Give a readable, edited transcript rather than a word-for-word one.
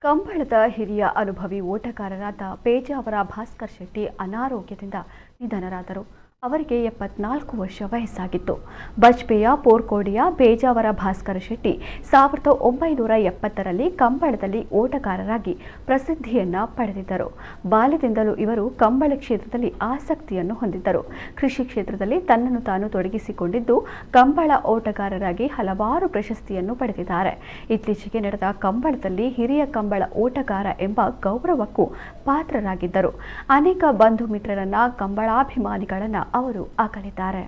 ಕಂಬಳದ ಹಿರಿಯ ಅನುಭವಿ ಓಟಗಾರರಾದ ಪೇಜಾವರ ಭಾಸ್ಕರ್ ಶೆಟ್ಟಿ ಅನಾರೋಗ್ಯದಿಂದ ನಿಧನರಾದರು. ಅವರಿಗೆ 74 ವರ್ಷ ವಯಸ್ಸಾಗಿತ್ತು. ಬಜ್ಪೆಯ ಪೋರ್ಕೋಡಿಯ ಪೇಜಾವರ ಭಾಸ್ಕರ್ ಶೆಟ್ಟಿ 1970ರಲ್ಲಿ ಕಂಬಳದಲ್ಲಿ ಓಟಗಾರರಾಗಿ ಪ್ರಸಿದ್ಧಿಯನ್ನ ಪಡೆದಿದ್ದರು. ಬಾಲ್ಯದಿಂದಲೂ ಇವರು ಕಂಬಳ ಕ್ಷೇತ್ರದಲ್ಲಿ ಆಸಕ್ತಿಯನ್ನು ಹೊಂದಿದ್ದರು. ಕೃಷಿ ಕ್ಷೇತ್ರದಲ್ಲಿ ತನ್ನನ್ನು ತಾನು ತೊಡಗಿಸಿಕೊಂಡಿದ್ದು ಕಂಬಳ ಓಟಗಾರರಾಗಿ ಹಲವಾರು ಪ್ರಶಸ್ತಿಯನ್ನು ಪಡೆದಿದ್ದಾರೆ. ಇತ್ತೀಚೆಗೆ ನಡೆದ ಕಂಬಳದಲ್ಲಿ ಹಿರಿಯ ಕಂಬಳ ಓಟಗಾರ ಎಂಬ ಗೌರವಕ್ಕೂ ಪಾತ್ರರಾಗಿದ್ದರು. ಅನೇಕ ಬಂಧು ಮಿತ್ರರನ್ನ ಕಂಬಳಾಭಿಮಾನಿಗಳನ್ನ ಅವರು ಅಗಲಿದ್ದಾರೆ.